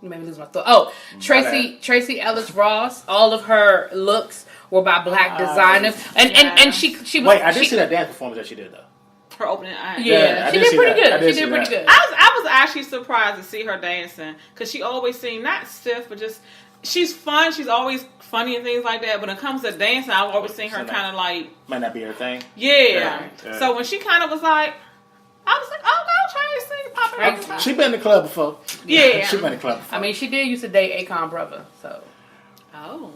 made me lose my thought. Oh, Tracy Ellis Ross. All of her looks were by black designers, and she was. Wait, I did see that dance performance that she did though. Her opening act. Yeah, she did pretty good. She did pretty good. I was actually surprised to see her dancing because she always seemed not stiff, but just she's fun. She's always funny and things like that. But when it comes to dancing, I've always seen her kind of like might not be her thing. Yeah. So when she kind of was like, I was like, oh, go Tracy, pop it. She been in the club before. Yeah, she been in the club before. I mean, she did used to date Akon brother, so. Oh.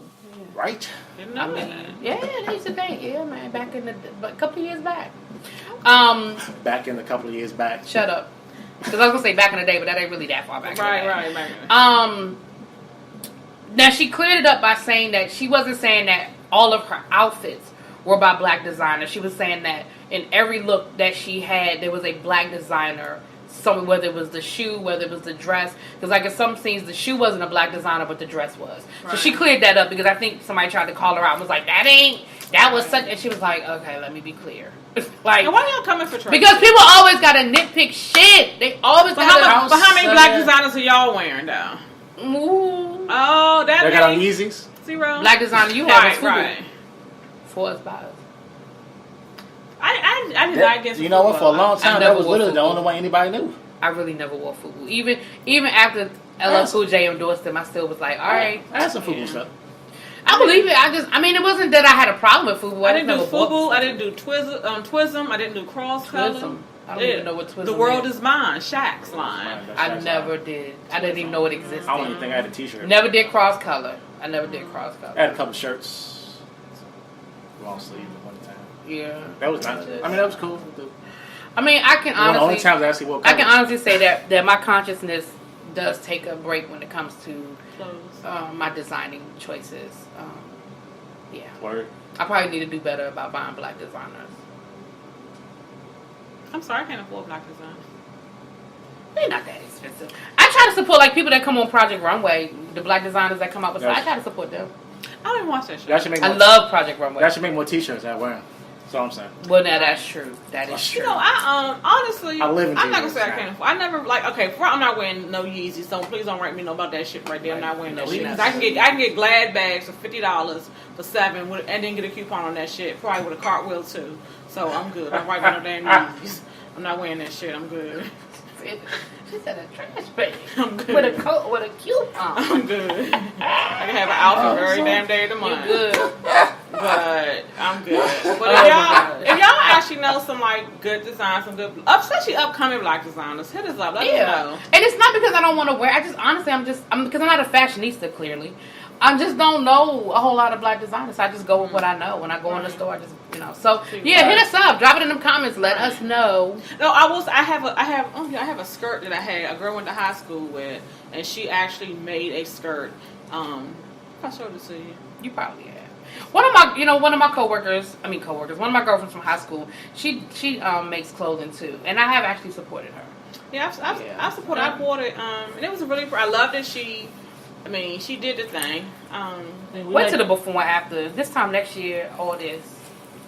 Right. Didn't know that. Yeah, they used to date. Yeah, man, back in a couple of years back. Back in a couple of years back. Shut up. Because I was gonna say back in the day, but that ain't really that far back. Right. Now she cleared it up by saying that she wasn't saying that all of her outfits were by black designers. She was saying that in every look that she had, there was a black designer. So whether it was the shoe, whether it was the dress, because like in some scenes the shoe wasn't a black designer, but the dress was. Right. So she cleared that up because I think somebody tried to call her out and was like, that was such, and she was like, okay, let me be clear. Like, and why y'all coming for Tracy? Because people always gotta nitpick shit. They always but how many black designers are y'all wearing though? Ooh. Oh, that they got on Yeezys. 0. Black designer you have is right. For us by us. I did not get. You know what? For a long time, that was literally the only way anybody knew. I really never wore FUBU. Even after LL Cool J endorsed them, I still was like, all right. I had some FUBU stuff. I believe it. it wasn't that I had a problem with FUBU. I didn't do FUBU. I didn't do Twism. I didn't do cross color. I don't even know what Twism is. The World Is Mine, Shaq's line. I never did. I didn't even know it existed. I don't even think I had a t-shirt. Never did cross color. I had a couple shirts. Long sleeve at one time. Yeah. That was nice. That was cool. I can honestly. Only times I actually wore colors. I can honestly say that my consciousness does take a break when it comes to my designing choices. Yeah. Word. I probably need to do better about buying black designers. I'm sorry, I can't afford black designers. They're not that expensive. I try to support like people that come on Project Runway, the black designers that come out with stuff. I try to support them. I don't even watch that show. I love Project Runway. That should make more t-shirts I wear. That's all I'm saying. Well, now that's true. That is true. You know, honestly, I'm not gonna say I can't afford. I never I'm not wearing no Yeezys, so please don't write me know about that shit right there. I'm not wearing that shit. Cause I can get Glad bags for $50 for $7, and then get a coupon on that shit, probably with a cartwheel too. So I'm good. I'm right with no damn Yeezys. I'm not wearing that shit. I'm good. She said a trash bag. I'm good. With a coat, with a coupon. I'm good. I can have an outfit every damn day of the month. You're good. But I'm good. But if y'all actually know some like good designs, some good, especially upcoming black designers, hit us up. Let us know. And it's not because I don't want to wear. Because I'm not a fashionista. Clearly, I just don't know a whole lot of black designers. So I just go with what I know. When I go in the store, I just So hit us up. Drop it in the comments. Let us know. No, I have a skirt that I had. A girl went to high school with, and she actually made a skirt. I showed it to you. You probably have. One of my coworkers, one of my girlfriends from high school, she makes clothing too, and I have actually supported her. Yeah, I supported. I bought it, and it was I loved it. She did the thing. Wait till the before and after. This time next year, all this.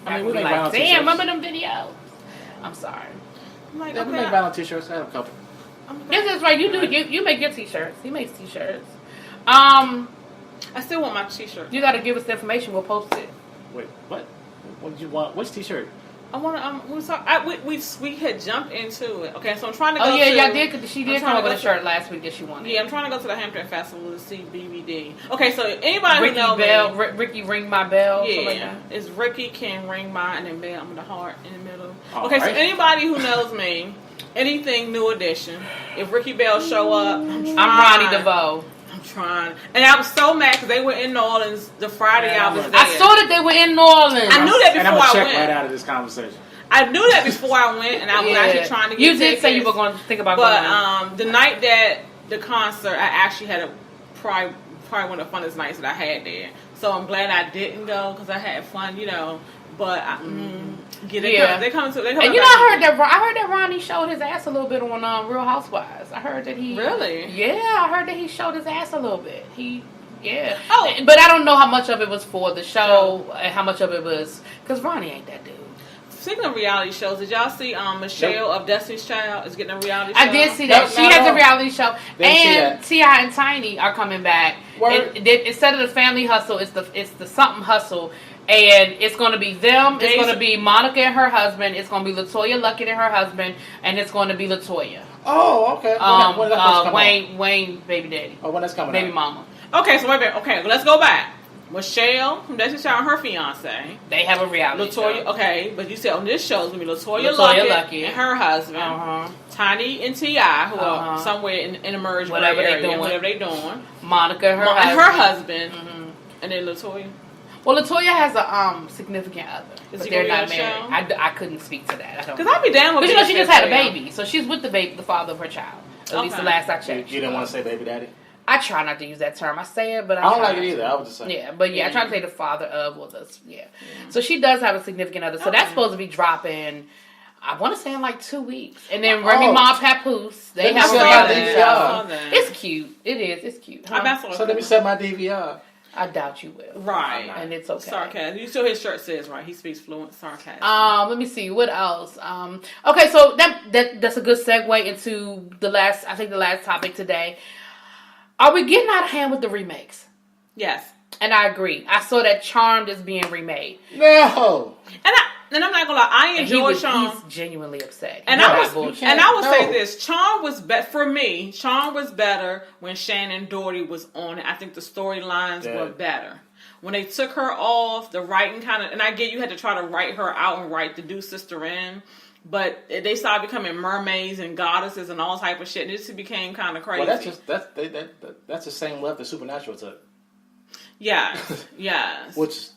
We be like, damn, remember them videos? I'm sorry. I'm like, we make vinyl t-shirts. I have a couple. Yes, that's right. You make your t-shirts. He makes t-shirts. I still want my t-shirt. You got to give us the information. We'll post it. Wait, what? What did you want? Which t-shirt? I want to. We had jumped into it. Okay, so I'm trying to go. Oh yeah, y'all did. She did come up with a shirt last week that she wanted. Yeah, I'm trying to go to the Hampton Festival to see BBD. Okay, so anybody who knows me, Ricky ring my bell. Yeah, like that. It's Ricky can ring my and then bell with the heart in the middle. All okay, right. so anybody who knows me, anything New Edition. If Ricky Bell show up, I'm Ronnie DeVoe. I'm trying. And I was so mad because they were in New Orleans the Friday I was there. I saw that they were in New Orleans. I knew that before and I'm gonna check went. right out of this conversation. I knew that before I went, and I was actually trying to get tickets. You did say you were going to think about going. But the night that the concert, I actually had probably one of the funnest nights that I had there. So I'm glad I didn't go because I had fun, But they coming to. And I heard that Ronnie showed his ass a little bit on Real Housewives. I heard that he really. Yeah, I heard that he showed his ass a little bit. Yeah. Oh, but I don't know how much of it was for the show and how much of it was because Ronnie ain't that dude. speaking of reality shows, did y'all see Michelle of Destiny's Child is getting a reality show? I did see that. Nope, She not has at a all. reality show, Didn't see and that. T.I. and Tiny are coming back. Word. Instead of the Family Hustle, it's the something hustle, and it's going to be them. It's going to be Monica and her husband. It's going to be Latoya Luckett and her husband, and it's going to be Latoya. Oh, okay. When that's supposed to come out? Wayne, baby daddy, Oh, when that's coming baby out? mama. Okay, so wait a minute. Okay, let's go back. Michelle from Destiny's Child and her fiance. They have a reality Latoya, show. okay, but you said on this show it's going to be Latoya Latoya Luckett Luckett. and her husband. Uh-huh. Tiny and T.I., who are Uh-huh. somewhere in the merged Whatever they area, doing. whatever they doing. Monica, her Her husband. husband. Mhm. And then Latoya. Well, Latoya has a significant other, Is but he they're gonna not be on the married. show? I couldn't speak to that. I don't. Because I'd be down with But you know, she being just had a fifth baby, so she's with the father of her child. At least the Okay. last I You checked. didn't want to say baby daddy? I try not to use that term. I say it, but I don't try like not it to. either. I was just saying. Yeah, but yeah, I try to say the father of, yeah. So she does have a significant other. So that's supposed to be dropping, I want to say in like 2 weeks. And then Remy Oh. Ma Papoose, they Let me have a see my reality DVR. show. that. It's cute. It is. It's cute. I Huh? bet so. So let me set my DVR. I doubt you will. Right. And it's okay. Sarcasm. You still his shirt says right. He speaks fluent sarcasm. Let me see what else. Okay, so that's a good segue into the last topic today. Are we getting out of hand with the remakes? Yes. And I agree. I saw that Charmed is being remade. No. And I'm not gonna lie. I enjoy Charmed. He's genuinely upset. And He's I not was, bullshit. and I will say No. this: Charm was for me. Charm was better when Shannon Doherty was on it. I think the storylines Yeah. were better when they took her off. The writing kind of, and I get you had to try to write her out and write the Due Sister in, but they started becoming mermaids and goddesses and all type of shit. And it just became kind of crazy. Well, that's the same left that Supernatural took. Yes, yes. Which,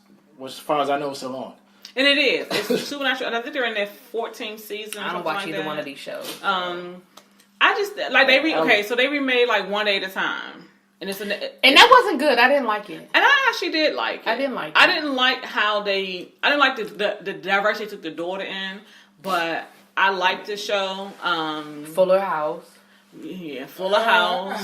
as far as I know, is still on. And it is. It's Supernatural, and I think they're in their 14th season. I don't watch either one of these shows. I just like so they remade like one day at a time, and And that wasn't good. I didn't like it. And I actually did like it. I didn't like it. I didn't like how I didn't like the direction they took the daughter in, but I liked the show. Fuller House. Yeah, Fuller House.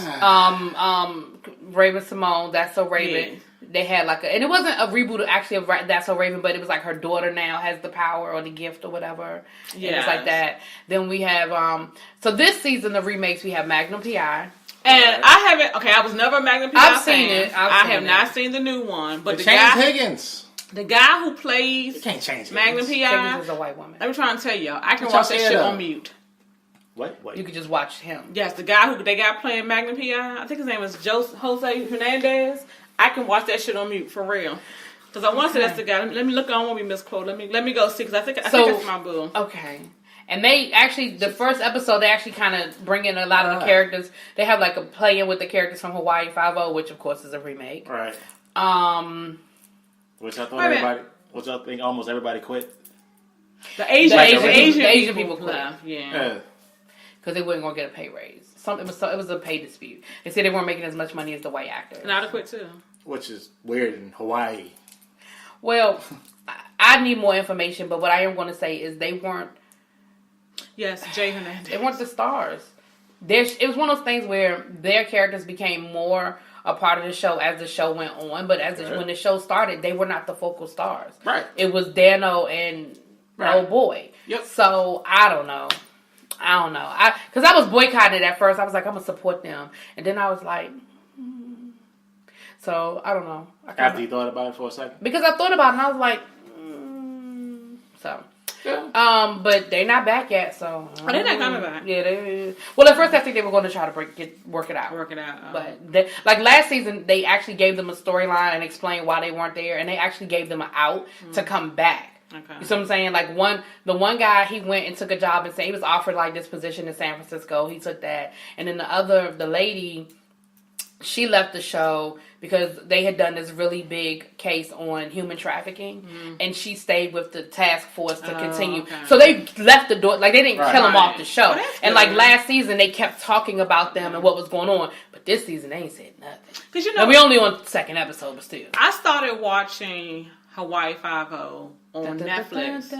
Raven Simone, That's So Raven. Yeah. They had and it wasn't a reboot actually of That's So Raven, but it was like her daughter now has the power or the gift or whatever. Yeah. It was like that. Then we have, so this season, the remakes, we have Magnum P.I. And I was never a Magnum P.I. I've seen fan. it. I have not seen the new one, but James Higgins. The guy who plays You can't change Magnum Higgins. P.I. Higgins is a white woman. Let me try and tell y'all. I can What watch y'all that shit saying, on mute. Wait. You could just watch him. Yes, the guy playing Magnum P.I. I think his name is Jose Hernandez. I can watch that shit on mute for real. Because I want to say that's the guy. Let me look. I don't want to be misquoted. Let me go see because I think it's my boo. Okay. And they actually, the first episode, they actually kind of bring in a lot of the characters. They have like a play-in with the characters from Hawaii Five-0, which of course is a remake. Right. Which I thought which I think almost everybody quit. The Asian people quit. left. Yeah. Yeah. Because they weren't going to get a pay raise. It was a pay dispute. They said they weren't making as much money as the white actors. And I'd have quit too. Which is weird in Hawaii. Well, I need more information, but what I am going to say is they weren't. Yes, Jay Hernandez. They weren't the stars. It was one of those things where their characters became more a part of the show as the show went on, but when the show started, they were not the focal stars. Right. It was Dano and old boy. Yep. So I don't know. Because I was boycotting it at first. I was like, I'm gonna support them, and then I was like, so I don't know. After you thought about it for a second, because I thought about it, and I was like, so. Yeah. But they're not back yet, so. They're not coming back. Yeah, well, at first I think they were going to try to work it out. But like last season, they actually gave them a storyline and explained why they weren't there, and they actually gave them an out to come back. Okay. You see what I'm saying? Like the one guy, he went and took a job and he was offered like this position in San Francisco. He took that, and then the lady, she left the show because they had done this really big case on human trafficking, and she stayed with the task force to continue. Okay. So they left the door, like they didn't kill them off the show. And like last season, they kept talking about them and what was going on, but this season they ain't said nothing. Because we only on the second episode, but still. I started watching Hawaii Five-0 on Netflix.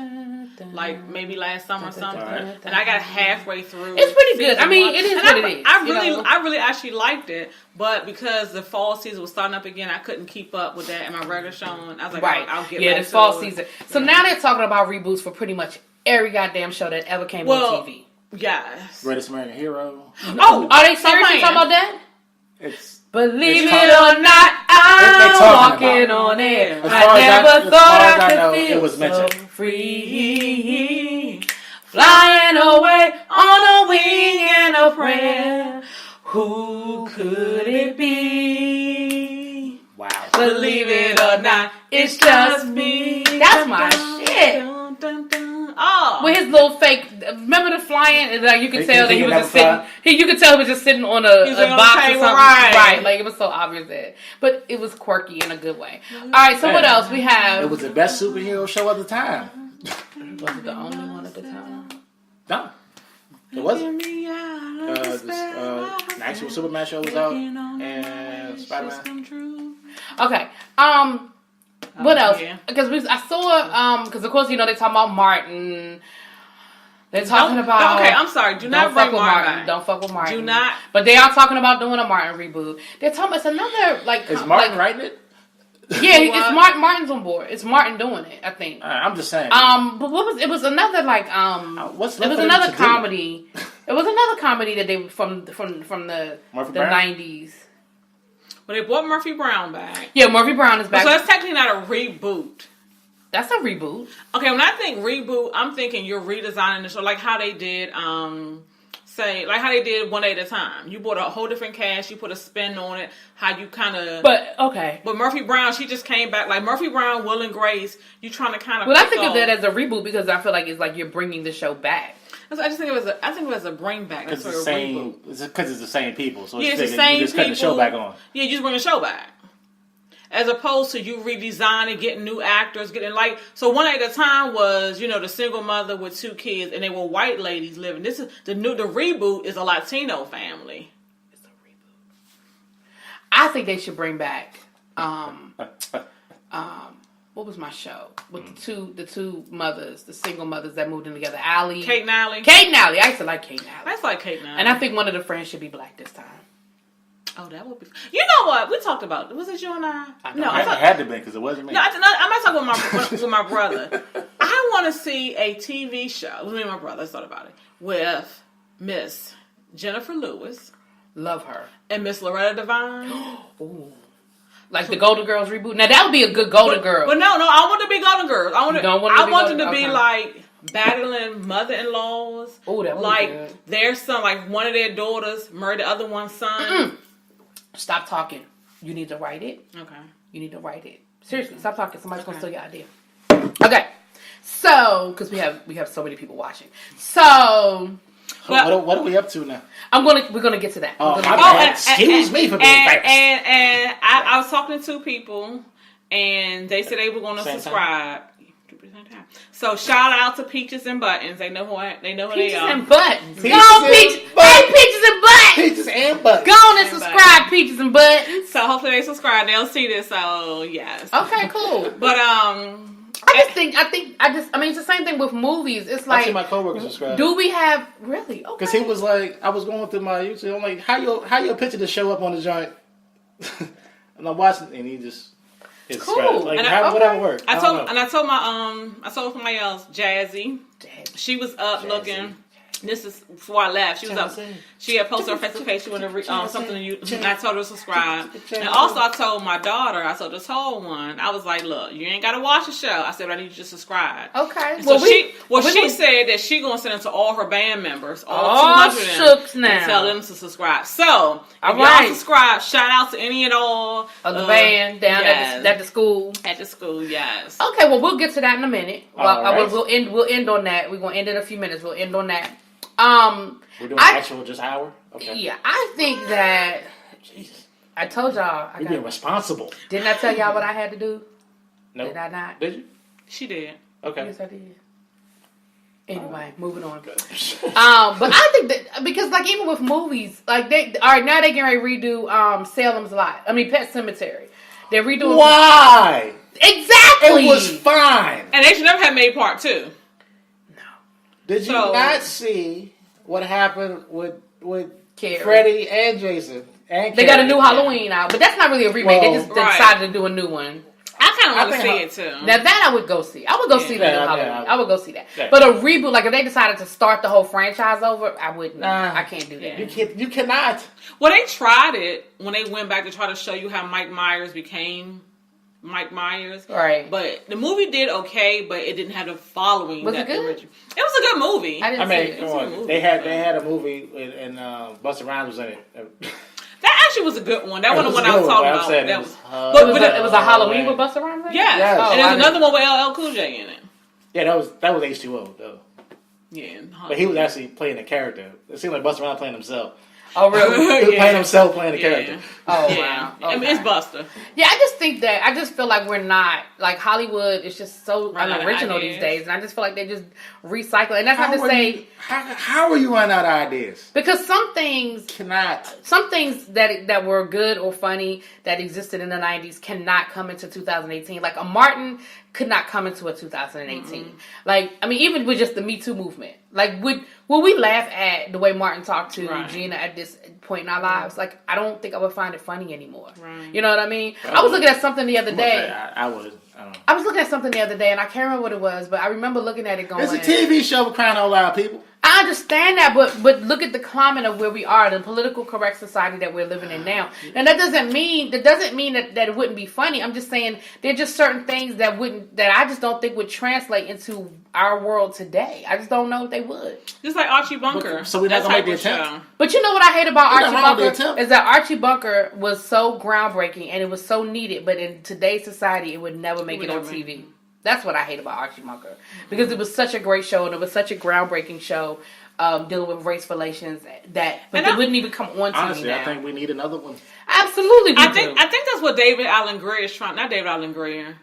Like maybe last summer or something, Right. and I got halfway through. It's pretty good. season I mean, one. it is And what it is, I you really, know? I really actually liked it, but because the fall season was starting up again, I couldn't keep up with that and my regular showing. I was like, Right. I'll get yeah, back this fall to it. season. So now they're talking about reboots for pretty much every goddamn show that ever came on TV. Yes. Greatest American Hero. Oh, Are they seriously playing. talking about that? It's Believe It's it talking- or not, They I'm talking walking about on air. As far I as never as far thought as I know, could feel it was so mentioned. free. Flying away on a wing and a prayer. Who could it be? Wow. Believe it or not, it's just me. That's my shit. Dun, dun, dun. Oh. With his little fake, remember the flying? Like you could He- tell that he he was never just sitting. fly? You could tell he was just sitting on He a was on the box or table, something. right. Like it was so obvious that, but it was quirky in a good way. All right, so what else we have? It was the best superhero show at the time. Was it the only one at the time? No. It wasn't. Get me out of This, despair. the actual Superman show was out, Working on and wishes Spider-Man. come true. Okay. What else? yeah. Because I saw because of course you know they talking about Martin. They're talking about. Okay, I'm sorry. Do not Don't fuck bring with Martin Martin. back. Don't fuck with Martin. Do not. But they are talking about doing a Martin reboot. They're talking. It's another like. Is Martin like, writing it? Yeah, What? it's Martin's on board. It's Martin doing it. I think. I'm just saying. But what was it? Was another like What's It left was for them another to do? comedy. It was another comedy that they from the Murphy the Brown? 90s. Well, they brought Murphy Brown back. Yeah, Murphy Brown is back. So that's technically not a reboot. That's a reboot. Okay, when I think reboot, I'm thinking you're redesigning the show, like how they did, like how they did One Day at a Time. You brought a whole different cast, you put a spin on it, how you kind of. But okay. But Murphy Brown, she just came back. Like Murphy Brown, Will and Grace, you trying to kind of. Well, I think of that as a reboot because I feel like it's like you're bringing the show back. I just think it was a bring back. It's That's the sort of same. reboot. It's because it's the same people. So Yeah, it's it's the figured same you just cutting the show people. back on. Yeah, you just bring the show back. As opposed to you redesigning, getting new actors, getting like so. One Day at a Time was the single mother with 2 kids, and they were white ladies living. This is the reboot is a Latino family. It's a reboot. I think they should bring back what was my show with the two mothers, the single mothers that moved in together, Allie, Kate Nally. Kate and Allie. I used to like Kate and Allie. That's like Kate Nally. And I think one of the friends should be black this time. Oh, that would be. You know what? We talked about. Was it you and I? No, I It thought. had to be because it wasn't me. No, I'm not talking with my brother. I want to see a TV show. Me and my brother thought about it with Miss Jennifer Lewis Love her. and Miss Loretta Devine. Ooh. Like the Golden Girls reboot. Now that would be a good Golden Girl. But no, I want to be Golden Girls. I want You don't want it to be them to Golden- be okay. like battling mother-in-laws. Ooh, that would be like good. their son, like one of their daughters murdered the other one's son. Stop talking. You need to write it. Okay. You need to write it. Seriously, stop talking. Somebody's gonna steal your idea. Okay. So, because we have so many people watching. So What are we up to now? we're gonna get to that. Oh, We're my gonna bad. get to that. Excuse me for being fast. And I was talking to 2 people, and they said they were going to Same subscribe. So shout out to Peaches and Buttons. They know who they Peaches are. and buttons. Peaches Go on, and Peaches. buttons. Hey, Peaches and buttons. Peaches and buttons. Go on and And subscribe, Peaches and buttons. So hopefully they subscribe. They'll see this. So yes. Okay, cool. But I mean, it's the same thing with movies. It's I see like, my coworker subscribe. do we have really? Okay. Because he was like, I was going through my YouTube. I'm like, how your picture to show up on the joint? And I'm watching, and he just hit Cool. subscribe. Like, And how would that work? I don't know. told somebody else, Jazzy. She was up Jazzy. looking. This is before I left. She was up. Jazzy. She had posted on Facebook page. She wanted to read something to you. And I told her to subscribe. Jazzy. And also, I told my daughter. I told this whole one. I was like, "Look, you ain't got to watch the show." I said, "But I need you to subscribe." Okay. And so she gonna- said that she gonna send it to all her band members, all Oh, 200 of them, shucks now. and tell them to subscribe. So, All if y'all right. subscribe, shout out to any and all of the band down yes. at the school. at the school. Yes. Okay, well, we'll get to that in a minute. All right. We'll end on that. We're gonna end in a few minutes. We'll end on that. We're doing actual just hour? Okay. Yeah, I think that Jesus. I told y'all. You're being responsible. Didn't I tell y'all what I had to do? No. Did I not? Did you? She did. Okay. Yes, I did. Anyway, moving on. But I think that because like even with movies, like now they getting ready to redo Salem's Lot. I mean Pet Cemetery. They're redoing. Why? Exactly. It was fine. And they should never have made part 2. Did you not see what happened with Carrie. Freddie and Jason? And They got a new Halloween out, but that's not really a remake. Well, they just decided to do a new one. I kind of want to think see it too. Now that I would go see. I would go see the new Halloween. I would go see that. Yeah. But a reboot, like if they decided to start the whole franchise over, I wouldn't. I can't do that. You cannot. Well, they tried it when they went back to try to show you how Mike Myers became Mike Myers. Right. But the movie did okay, but it didn't have the following. Was it good? It was a good movie. I didn't see it. Come on. They had a movie and Busta Rhymes was in it. That actually was a good one. That wasn't the one I was talking about. That was, it was a Halloween with Busta Rhymes in it? Yes. Oh, And there's another one with LL Cool J in it. Yeah, that was H2O though. Yeah. But he was actually playing a character. It seemed like Busta Rhymes playing himself. Oh, really? He was playing himself, playing the character. Oh, yeah. wow. I mean, it's Busta. Yeah, I just feel like we're not, like Hollywood is just so unoriginal these days. And I just feel like they just recycle. And that's not to say. How are you running out of ideas? Because some things Cannot. Some things that were good or funny that existed in the 90s cannot come into 2018. Like a Martin could not come into a 2018. Mm-hmm. Like, I mean, even with just the Me Too movement. Like, would we laugh at the way Martin talked to Gina at this point in our lives? Like, I don't think I would find it funny anymore. Right. You know what I mean? I was looking at something the other day. I would. I was looking at something the other day, and I can't remember what it was, but I remember looking at it going... It's a TV show for crying out loud, people. I understand that, but look at the climate of where we are, the political correct society that we're living in now. And that doesn't mean that it wouldn't be funny. I'm just saying there are just certain things that I just don't think would translate into our world today. I just don't know if they would. Just like Archie Bunker. So we're not going to make the attempt? But you know what I hate about We're Archie not wrong with the Bunker attempt. is that Archie Bunker was so groundbreaking and it was so needed, but in today's society it would never make it on TV. That's what I hate about Archie Bunker. Because it was such a great show and it was such a groundbreaking show dealing with race relations but it wouldn't even come on TV honestly, now. I think we need another one. Absolutely we do. I think that's what David Allen Greer is trying... Not David Allen Greer.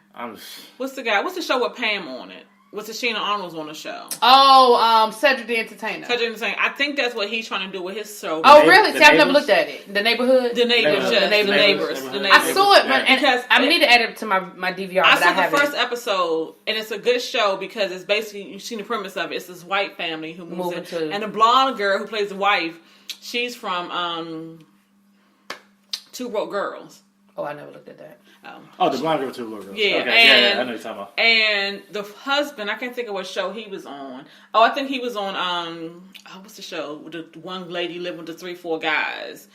What's the guy? What's the show with Pam on it? What's Sheena Arnold's on the show? Oh, Cedric the Entertainer. Cedric the Entertainer. I think that's what he's trying to do with his show. Oh, really? See, I've never looked at it. The Neighborhood? The Neighbors. The Neighbors. I saw it, and I need to add it to my DVR, I but saw I haven't. the first episode, and it's a good show because it's basically, you've seen the premise of it. It's this white family who moves in. And the blonde girl who plays the wife, she's from Two Broke Girls. Oh, I never looked at that. Oh, the blonde girl, Two Broke Girls. Yeah, okay. I know what you're talking about. And the husband, I can't think of what show he was on. Oh, I think he was on, what's the show? With the one lady living with the 3-4 guys.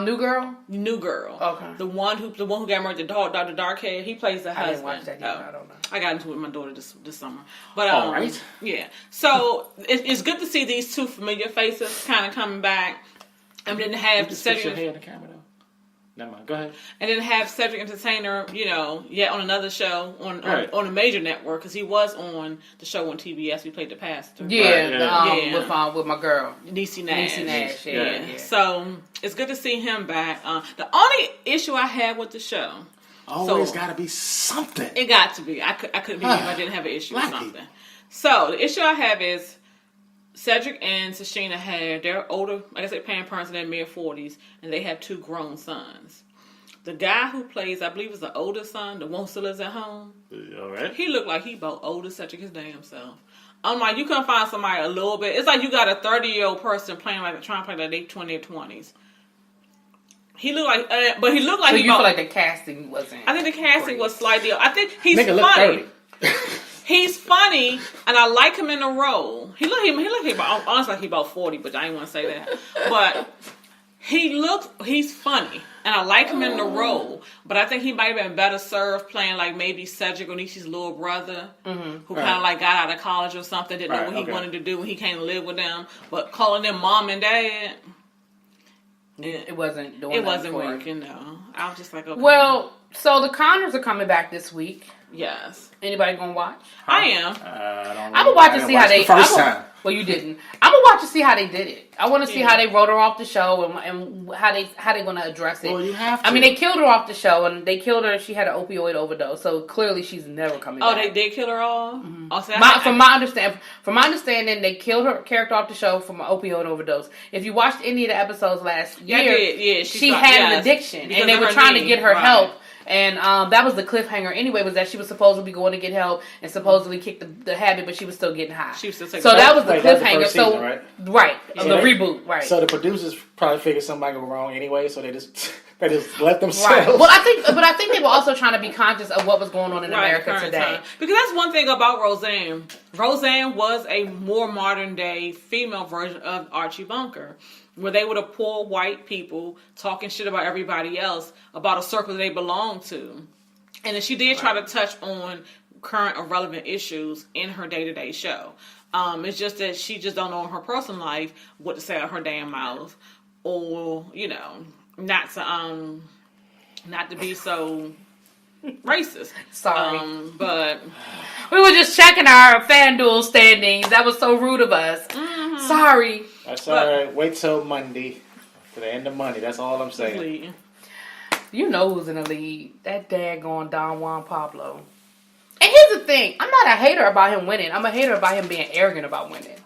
New Girl? New Girl. Okay. The one who got married, the dark hair, he plays the husband. I didn't watch that either. I don't know. I got into it with my daughter this summer. But all right. Yeah. So it's good to see these two familiar faces kind of coming back. And then have the Cedric. Your hair in the camera, though. Never mind. Go ahead. And then have Cedric Entertainer, on another show on a major network because he was on the show on TBS. He played the pastor. Yeah, with my girl Niecy Nash. Yeah. So it's good to see him back. The only issue I had with the show. Always got to be something. It got to be. I couldn't believe I didn't have an issue with something. So the issue I have is Cedric and Tashina they're older, like I said, parents in their mid-40s, and they have 2 grown sons. The guy who plays, I believe, is the older son, the one who still lives at home. All right. He looked like he about older Cedric his damn self. I'm like, you couldn't find somebody a little bit. It's like you got a 30-year-old person trying to play like they 20 or 20s. He looked like, but he looked like. So you feel like the casting wasn't? I think the casting was slightly. I think he's Nigga funny. Look 30. He's funny, and I like him in the role. He look about, honestly, like he about 40, but I didn't want to say that. But he's funny, and I like him in the role. But I think he might have been better served playing like maybe Cedric Onisi's little brother, who kind of like got out of college or something, didn't know what he wanted to do when he came to live with them. But calling them mom and dad, it wasn't doing. It wasn't working. No, I was just like, okay. Well, so the Connors are coming back this week. Yes. Anybody gonna watch? I am. I'm gonna watch and see how they. First time. Well, you didn't. I'm gonna watch and see how they did it. I want to see how they wrote her off the show and how they gonna address it. Well, you have to. I mean, they killed her off the show and they killed her. She had an opioid overdose, so clearly she's never coming back. Oh, they did kill her off. Mm-hmm. Oh, so from my understanding, they killed her character off the show from an opioid overdose. If you watched any of the episodes last year, she had an addiction, and they were trying to get her help. And that was the cliffhanger anyway, was that she was supposed to be going to get help and supposedly kick the habit, but she was still getting high. She was still taking so that was the Wait, that was the cliffhanger. first season, right? Right, So the they- reboot, right. So the producers probably figured somebody go wrong anyway, so they just let themselves. Right. Well, I think they were also trying to be conscious of what was going on in America current today. time. Because that's one thing about Roseanne. Roseanne was a more modern day female version of Archie Bunker, where they were the poor white people talking shit about everybody else, about a circle they belong to. And then she did try to touch on current or relevant issues in her day-to-day show. It's just that she just don't know in her personal life what to say out of her damn mouth, or not to be so racist. Sorry. But We were just checking our FanDuel standings. That was so rude of us. Mm-hmm. Sorry. That's all right. Wait till Monday for the end of money. That's all I'm saying. You know who's in the lead. That daggone Don Juan Pablo. And here's the thing. I'm not a hater about him winning. I'm a hater about him being arrogant about winning.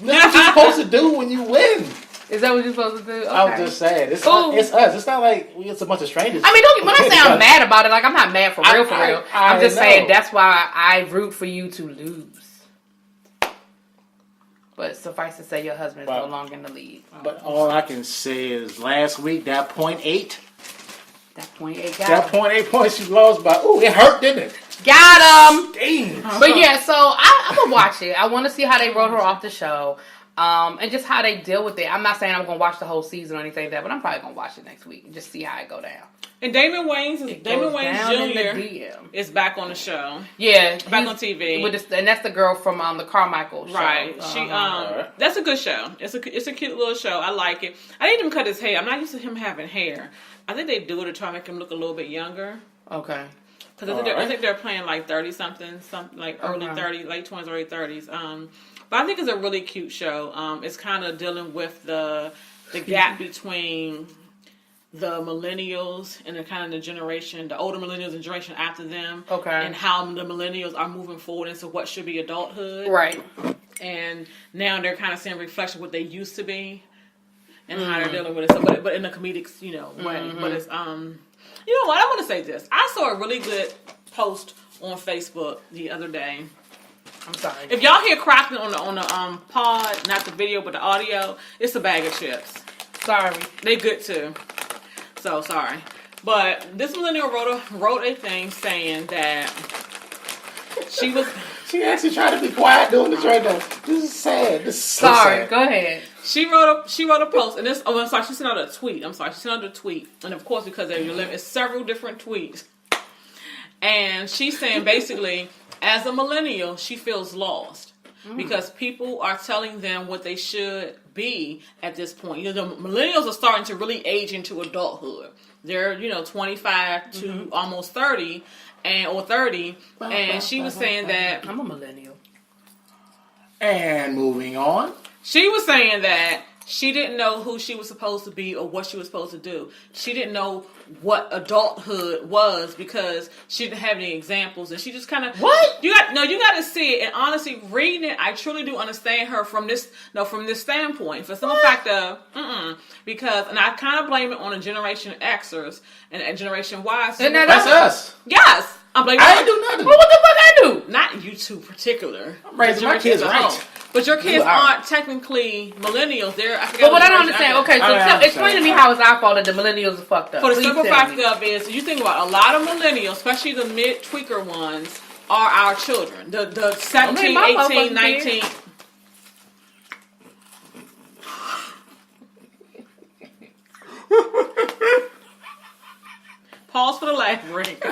That's what you're supposed to do when you win. Is that what you're supposed to do? Okay. I'm just saying. It's us. It's not like it's a bunch of strangers. I mean, when I say I'm mad about it, like, I'm not mad for real. I'm just saying know. that's why I root for you to lose. But suffice to say, your husband is no longer in the lead. But all I can say is last week, that 0.8. That 0.8 got That him. 0.8 points you lost by. Ooh, it hurt, didn't it? Got him. Damn. But yeah, so I'm going to watch it. I want to see how they wrote her off the show. And just how they deal with it. I'm not saying I'm going to watch the whole season or anything like that, but I'm probably going to watch it next week and just see how it go down. And Damon Wayans down in the Jr. DM. is back on the show. Yeah. Back on TV. And that's the girl from the Carmichael show. Right. She that's a good show. It's a cute little show. I like it. I need him to cut his hair. I'm not used to him having hair. I think they do it to try to make him look a little bit younger. Okay. Because I think they're playing like 30-something, something like early 30s, late 20s, early 30s. But I think it's a really cute show. It's kind of dealing with the gap between the millennials and the older millennials and generation after them. Okay. And how the millennials are moving forward into what should be adulthood. Right. And now they're kind of seeing a reflection of what they used to be and how they're dealing with it. So, but in a comedic, way. But it's, you know what? I want to say this. I saw a really good post on Facebook the other day. I'm sorry. If y'all hear cracking on the pod, not the video but the audio, it's a bag of chips. Sorry. They good too. So sorry. But this millennial wrote a thing saying that She actually tried to be quiet doing this right now. This is sad. This is so Sorry. sad. Go ahead. She wrote a post, and I'm sorry, she sent out a tweet. And of course, because it's several different tweets. And she's saying basically, as a millennial, she feels lost because people are telling them what they should be at this point. The millennials are starting to really age into adulthood. They're 25 to almost 30, or 30. And she was saying that I'm a millennial. And moving on. she was saying that she didn't know who she was supposed to be or what she was supposed to do. She didn't know what adulthood was because she didn't have any examples, and she just kind of you got to see it. And honestly, reading it, I truly do understand her from this standpoint. For some fact of because, and I kind of blame it on a Generation Xers and a Generation Y. That's us. Yes, I'm blaming. I ain't do nothing. Well, what the fuck I do? Not you two particular. I'm raising my kids right. But your kids You are. aren't technically millennials. But what I don't understand, okay, so explain to me how it's our fault that the millennials are fucked up. For the Please simple tell fact me. of is, you think about a lot of millennials, especially the mid-tweaker ones, are our children. The 17, my 18, motherfucking 19. Pause for the laugh break.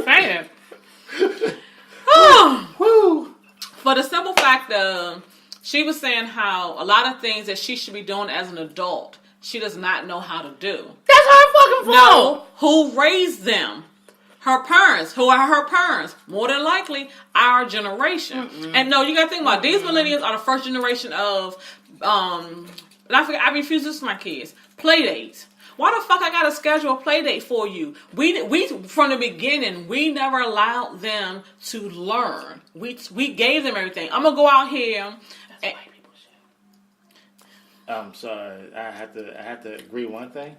Saying. Woo. For the simple fact of, she was saying how a lot of things that she should be doing as an adult, she does not know how to do. That's her fucking fault. No, who raised them? Her parents. Who are her parents? More than likely, our generation. And no, you got to think about it. These millennials are the first generation of, and I refuse this to my kids, play dates. Why the fuck I gotta schedule a play date for you? We from the beginning, we never allowed them to learn. We gave them everything. I'm gonna go out here. And, I'm sorry. I have to agree one thing.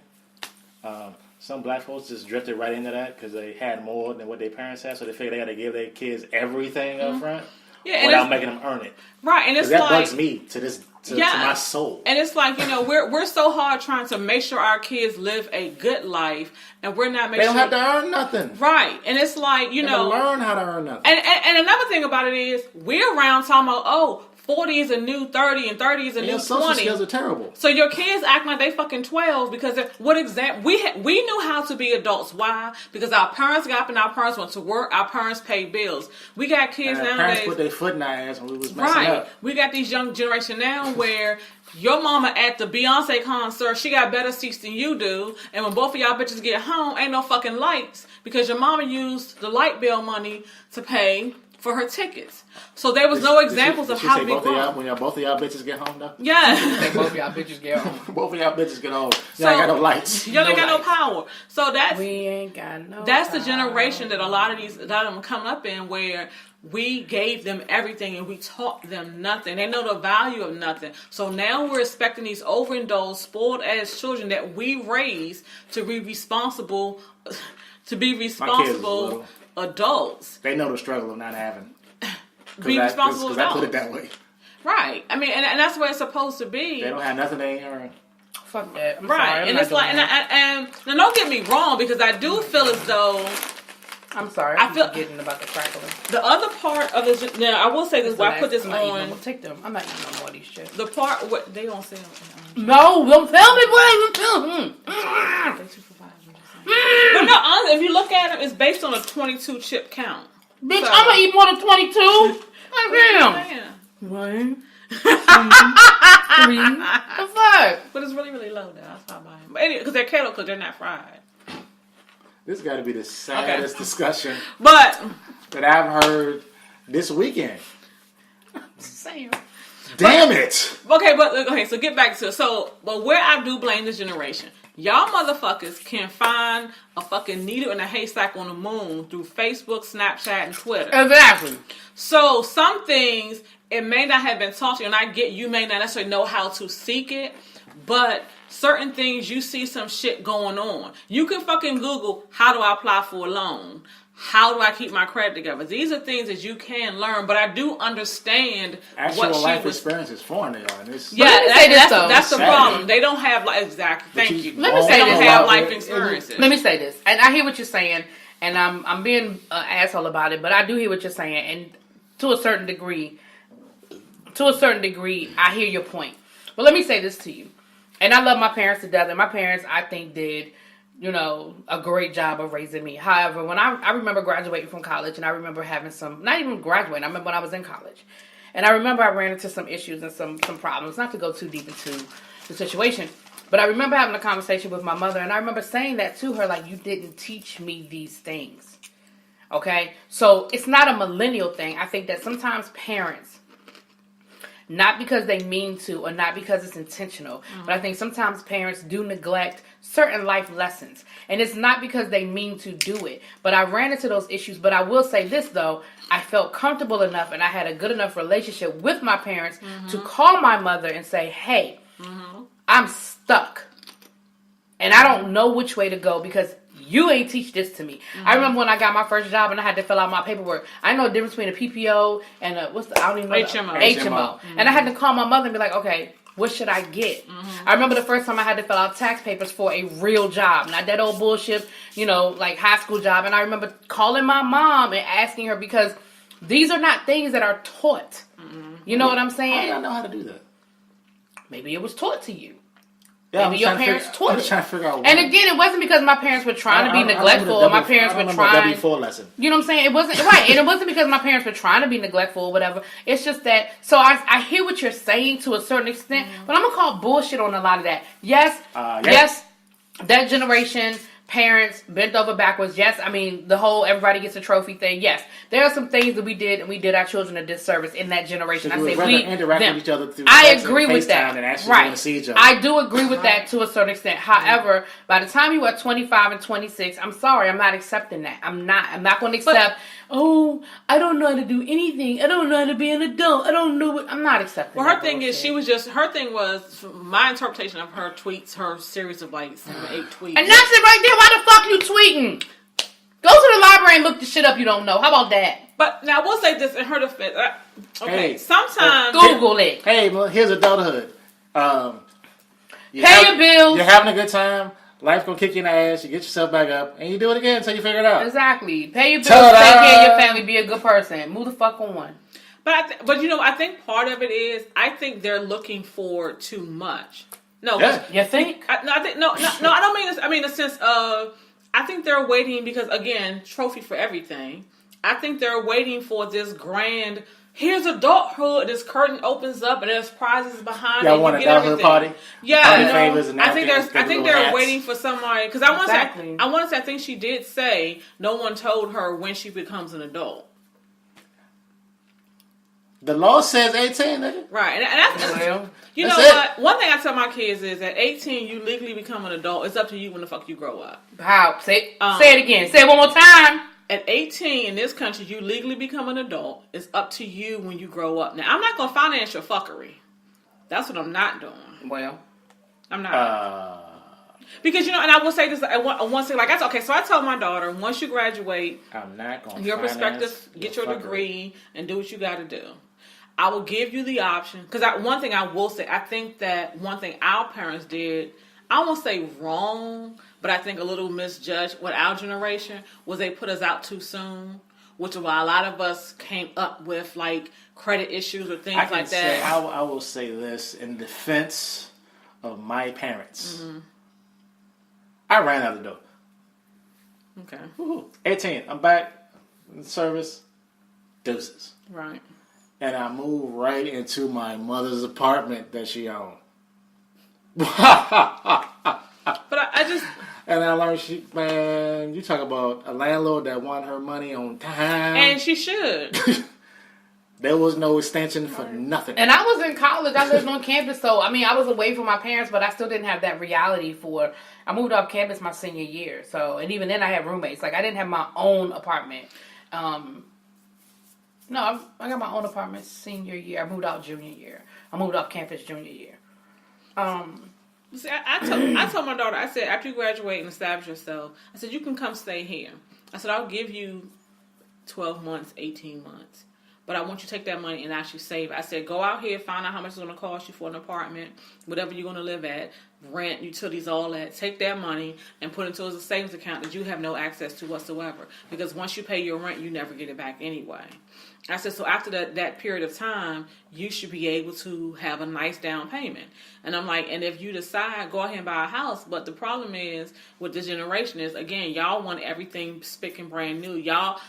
Some black folks just drifted right into that because they had more than what their parents had, so they figured they got to give their kids everything up front without making them earn it. Right, and it's that like, bugs me to my soul. And it's like, we're so hard trying to make sure our kids live a good life, and we're not making They don't have to earn nothing. Right, and it's like, They learn how to earn nothing. And another thing about it is, we're around talking about, 40 is a new 30 and 30 is a new 20. Social skills are terrible. So your kids act like they fucking 12 because we knew how to be adults. Why? Because our parents got up and our parents went to work. Our parents paid bills. We got kids nowadays. Parents put their foot in our ass when we was messing up. We got these young generation now where your mama at the Beyonce concert, she got better seats than you do. And when both of y'all bitches get home, ain't no fucking lights because your mama used the light bill money to pay for her tickets. So there was no examples of how to be grown. When both of y'all bitches get home, though? Yeah. Both of y'all bitches get home. Both of y'all bitches get home. Y'all ain't got no lights. Y'all ain't got no power. So we ain't got no that's power. the generation that a lot of them come up in where we gave them everything and we taught them nothing. They know the value of nothing. So now we're expecting these overindulged, spoiled ass children that we raised to be responsible adults. They know the struggle of not having. Be responsible adults. Because I put it that way. Right. I mean, and that's where it's supposed to be. They don't have nothing they ain't earned. Fuck that. I'm right. sorry, and it's like, and now don't get me wrong, because I do feel as though. I'm sorry. I feel forgetting about the crackling. The other part of this. Now, I will say this. Why I put this on. Take them. I'm not eating no more of these shit. The part what they don't say. No, don't tell me what you But no, honestly, if you look at it, it's based on a 22 chip count. Bitch, so, I'm gonna eat more than 22. Damn. 1, 2, 3, 5. But it's really, really low now. That's not mine. But anyway, because they're keto, because they're not fried. This got to be the saddest discussion that I've heard this weekend. Same. Damn it. Okay, so get back to it. But where I do blame this generation, y'all motherfuckers can find a fucking needle in a haystack on the moon through Facebook, Snapchat, and Twitter. Exactly. So some things, it may not have been taught to you, and I get you may not necessarily know how to seek it, but certain things you see some shit going on. You can fucking Google, how do I apply for a loan? How do I keep my credit together? These are things that you can learn, but I do understand actual life experience is foreign to y'all. That's the problem. They don't have exactly. Thank you. Let me say they don't have life experiences. Let me say this, and I hear what you're saying, and I'm being an asshole about it, but I do hear what you're saying, and to a certain degree, I hear your point. But let me say this to you, and I love my parents to death, and my parents, I think, did a great job of raising me. However, when I remember graduating from college, and I remember having not even graduating, I remember when I was in college. And I remember I ran into some issues and some problems, not to go too deep into the situation. But I remember having a conversation with my mother, and I remember saying that to her, like, you didn't teach me these things. Okay? So it's not a millennial thing. I think that sometimes parents, not because they mean to or not because it's intentional, but I think sometimes parents do neglect certain life lessons. And it's not because they mean to do it. But I ran into those issues. But I will say this, though. I felt comfortable enough and I had a good enough relationship with my parents to call my mother and say, hey, I'm stuck. And I don't know which way to go because you ain't teach this to me. I remember when I got my first job and I had to fill out my paperwork. I know the difference between a PPO and HMO. And I had to call my mother and be like, okay, what should I get? I remember the first time I had to fill out tax papers for a real job. Not that old bullshit, like high school job. And I remember calling my mom and asking her because these are not things that are taught. You know what I'm saying? How do I know how to do that? Maybe it was taught to you. Yeah, maybe your parents taught it. Trying to figure out why. And again, it wasn't because my parents were trying to be neglectful. Or my parents were trying. W4 lesson. You know what I'm saying? It wasn't right, and it wasn't because my parents were trying to be neglectful or whatever. It's just that. So I hear what you're saying to a certain extent, but I'm gonna call bullshit on a lot of that. Yes, yes, that generation parents bent over backwards. Yes, I mean, the whole everybody gets a trophy thing. Yes, there are some things that we did, and we did our children a disservice in that generation. I say we interact with each other through I agree with that. And actually right. See each other. I do agree with that to a certain extent. However, by the time you are 25 and 26, I'm sorry, I'm not accepting that. I'm not going to accept. I don't know how to do anything. I don't know how to be an adult. I don't know what. I'm not accepting. Well, her thing is, her thing was my interpretation of her tweets, her series of like 7 or 8 tweets. And that's it right there. Why the fuck you tweeting? Go to the library and look the shit up you don't know. How about that? But now we'll say this in her defense. Okay, sometimes Google it. Hey, well, here's adulthood. Pay your bills. You're having a good time. Life's gonna kick you in the ass. You get yourself back up, and you do it again until you figure it out. Exactly. Pay your bills. Take care of your family. Be a good person. Move the fuck on. But you know, I think part of it is I think they're looking for too much. No, yeah. You think? I don't mean this. I mean the sense of I think they're waiting because again, trophy for everything. I think they're waiting for this grand. Here's adulthood. This curtain opens up and there's prizes behind it. Y'all want an adulthood party? Yeah, favors and I think they're hats. waiting for somebody because I want to say I think she did say no one told her when she becomes an adult. The law says 18, nigga. Right, and that's you know what? One thing I tell my kids is at 18 you legally become an adult. It's up to you when the fuck you grow up. How? Say it again. Say it one more time. At 18 in this country, you legally become an adult. It's up to you when you grow up. Now, I'm not going to finance your fuckery. That's what I'm not doing. Well, I'm not. Because, you know, and I will say this, one thing, so I tell my daughter, once you graduate, I'm not going to your perspective, get your degree, and do what you got to do. I will give you the option. Because one thing I will say, I think that one thing our parents did, I won't say wrong, but I think a little misjudged with our generation was they put us out too soon, which is why a lot of us came up with like credit issues or things like that. I will say this in defense of my parents. Mm-hmm. I ran out the door. Okay. Woo-hoo. 18. I'm back in service. Deuces. Right. And I moved right into my mother's apartment that she owned. But I just... And I learned, you talk about a landlord that want her money on time. And she should. There was no extension for nothing. And I was in college. I lived on campus. So, I mean, I was away from my parents, but I still didn't have that reality I moved off campus my senior year. So, and even then I had roommates. Like, I didn't have my own apartment. No, I got my own apartment senior year. I moved out junior year. I moved off campus junior year. See, I told my daughter, I said, after you graduate and establish yourself, I said, you can come stay here. I said, I'll give you 12 months, 18 months. But I want you to take that money and actually save it. I said, go out here, find out how much it's going to cost you for an apartment, whatever you're going to live at, rent, utilities, all that. Take that money and put it into a savings account that you have no access to whatsoever. Because once you pay your rent, you never get it back anyway. I said, so after that period of time, you should be able to have a nice down payment. And I'm like, and if you decide, go ahead and buy a house. But the problem is, with this generation is, again, y'all want everything spick and brand new. Y'all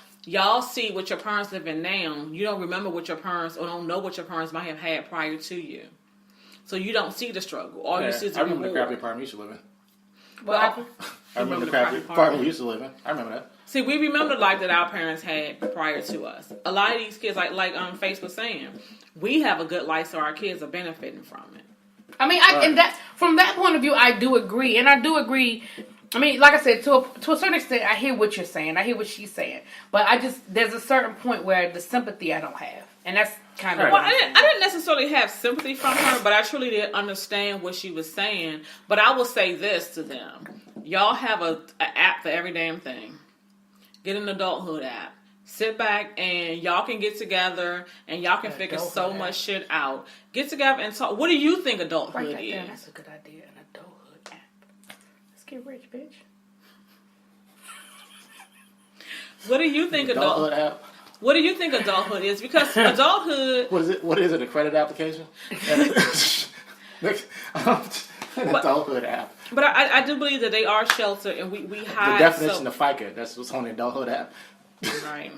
see what your parents live in now. You don't remember what your parents, or don't know what your parents might have had prior to you. So you don't see the struggle. All you see is the reward. I remember the crappy apartment you used to live in. What happened? I remember the crappy apartment we used to live in. I remember that. See, we remember the life that our parents had prior to us. A lot of these kids, like Face was saying, we have a good life, so our kids are benefiting from it. I mean, and that from that point of view, I do agree, and I do agree. I mean, like I said, to a certain extent, I hear what you're saying. I hear what she's saying, but there's a certain point where the sympathy I don't have, and that's kind of. Well, I didn't necessarily have sympathy from her, but I truly didn't understand what she was saying. But I will say this to them: y'all have an app for every damn thing. Get an adulthood app. Sit back and y'all can get together and y'all can figure so much shit out. Get together and talk. What do you think adulthood is? There. That's a good idea. An adulthood app. Let's get rich, bitch. What do you think adulthood app? What do you think adulthood is? Because adulthood. What is it? A credit application? Adulthood app. But I do believe that they are sheltered and we hide. The definition of FICA. That's what's on the adulthood app. Right.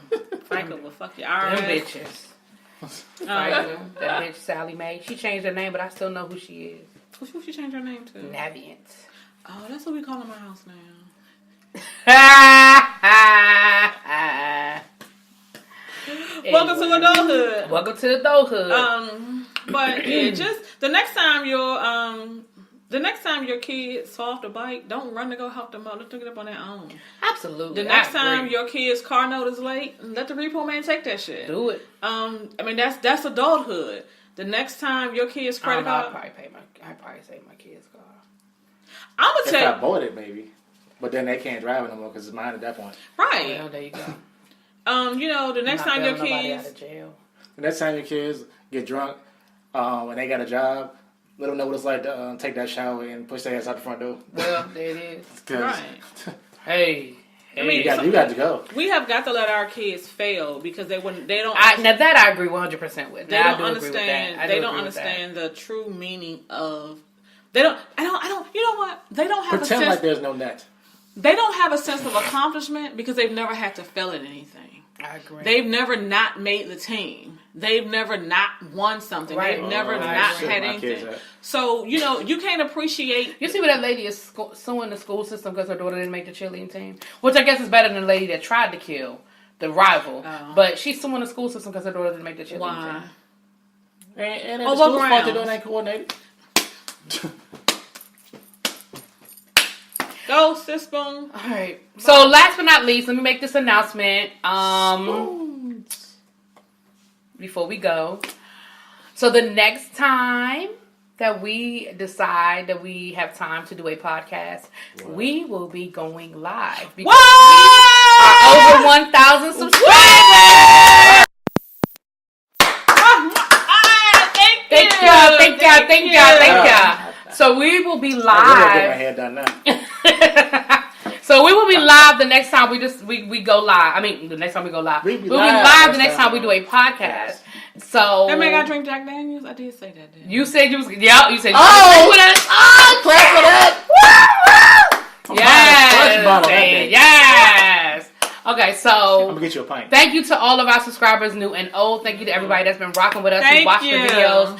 FICA will fuck you. Them bitches. That bitch Sally Mae. She changed her name, but I still know who she is. Who she changed her name to? Navient. Oh, that's what we call in my house now. Welcome to adulthood. Welcome to adulthood. But yeah, just the next time your kids fall off the bike, don't run to go help them out. Let them get up on their own. Absolutely. The next time your kid's car note is late, let the repo man take that shit. Do it. I mean that's adulthood. The next time your kid's credit card, I'd probably save my kid's car. I'm gonna tell you. If I bought it, maybe, but then they can't drive it no more because it's mine at that point. Right. Well, there you go. The next time your kids, out of jail. The next time your kids get drunk, and they got a job, let them know what it's like to take that shower and push their ass out the front door. Well, there it is. Right. Hey. I mean, you got to go. We have got to let our kids fail because they don't. Now that I agree 100% with. They don't understand. They don't understand the true meaning of. They don't. I don't. You know what? They don't have pretend like there's no net. They don't have a sense of accomplishment because they've never had to fail at anything. I agree. They've never not made the team. They've never not won something. Right. They've never not had anything. So, you can't appreciate... You see what that lady is suing the school system because her daughter didn't make the cheerleading team? Which I guess is better than the lady that tried to kill the rival. Oh. But she's suing the school system because her daughter didn't make the cheerleading team. And the school's fault they're doing that coordinated. Go, Sispoon. All right. So, last but not least, let me make this announcement. Before we go. So, the next time that we decide that we have time to do a podcast, we will be going live. Because we are over 1,000 subscribers. Thank you. So we will be live. I'm gonna get my hair done now. So we will be live the next time we go live. I mean, the next time we go live. We'll be live the next time we do a podcast. Yes. So that man got to drink Jack Daniels. I did say that. Didn't you said you was. Yeah, you said. Oh, clap for that! Yes. Okay, so I'm gonna get you a pint. Thank you to all of our subscribers, new and old. Thank you to everybody that's been rocking with us, who watched the videos.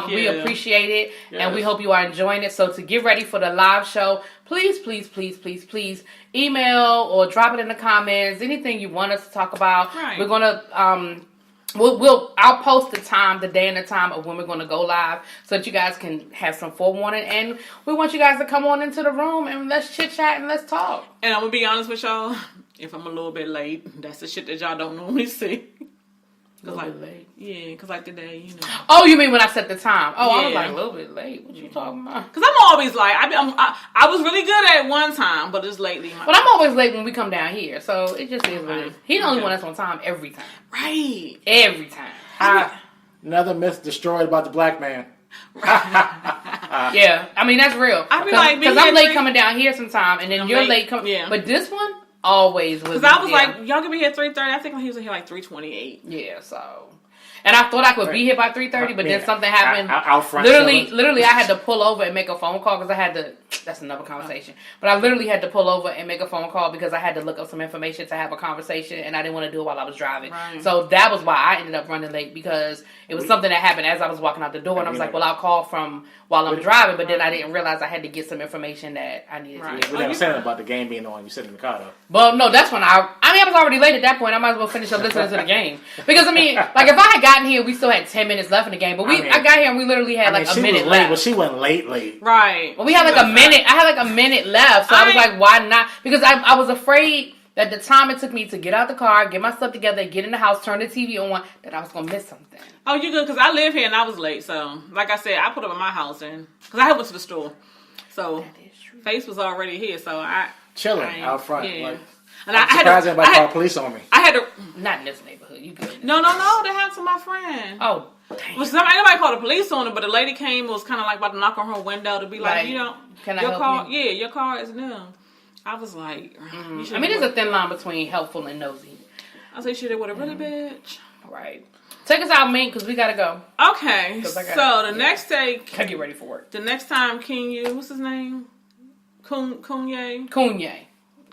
We appreciate it, and we hope you are enjoying it. So to get ready for the live show, please email or drop it in the comments. Anything you want us to talk about. Right. We're gonna I'll post the day and the time of when we're going to go live so that you guys can have some forewarning. And we want you guys to come on into the room and let's chit chat and let's talk. And I'm going to be honest with y'all. If I'm a little bit late, that's the shit that y'all don't normally see. A little bit late? Yeah, because like today, Oh, you mean when I set the time? Oh, yeah. I was like, a little bit late. What you talking about? Because I'm always like, I was really good at one time, but it's lately. But I'm always late when we come down here, so it just is what it is. He the only one that's on time every time. Right. Every time. Another myth destroyed about the black man. Yeah, I mean, that's real. I be like, because I'm late coming down here sometime, and then you're late coming. Yeah. But this one always was. Because I was like, y'all can be here at 3:30. I think he was here like 3:28. Yeah, so. And I thought I could be here by 3:30, but then something happened. Out front. Literally, I had to pull over and make a phone call because I had to. That's another conversation. But I literally had to pull over and make a phone call because I had to look up some information to have a conversation, and I didn't want to do it while I was driving. Right. So that was why I ended up running late, because it was something that happened as I was walking out the door, and I was like, well, I'll call from while I'm driving, but then I didn't realize I had to get some information that I needed to get. We never said about the game being on. You sit in the car, though. Well, no, that's when I was already late at that point. I might as well finish up listening to the game. Because, I mean, like, if I had gotten here, we still had 10 minutes left in the game. But I got here and we literally had a minute left. But she went late. Right. Well, we had like a minute. I had like a minute left. So I was like, why not? Because I was afraid that the time it took me to get out the car, get my stuff together, get in the house, turn the TV on, that I was going to miss something. Oh, you good? Because I live here and I was late. So, like I said, I put up at my house because I went to the store. So, Face was already here. So, chilling out front. Yeah. Like, and I'm surprised anybody called police on me. I had to... Not in this neighborhood. You good? No. They had to my friend. Oh, damn. Well, nobody called the police on her, but the lady came, was kind of like about to knock on her window to be like, can I help you? Yeah, your car is new. I was like... I mean, there's a thin line between helpful and nosy. I say, shit, with a really bitch. Right. Take us out, Mink, because we got to go. Okay. So, the next day... I get ready for work. The next time what's his name? Kanye.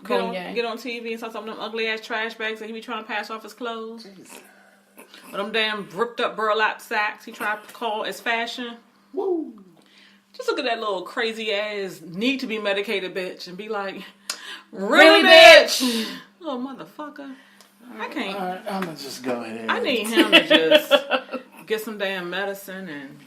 Get on TV and saw some of them ugly ass trash bags that he be trying to pass off his clothes. Jeez. With them damn ripped up burlap sacks he tried to call as fashion. Woo. Just look at that little crazy ass need to be medicated bitch and be like, Really, bitch? Little motherfucker. I can't. All right, I'm gonna just go ahead. I need him to just get some damn medicine and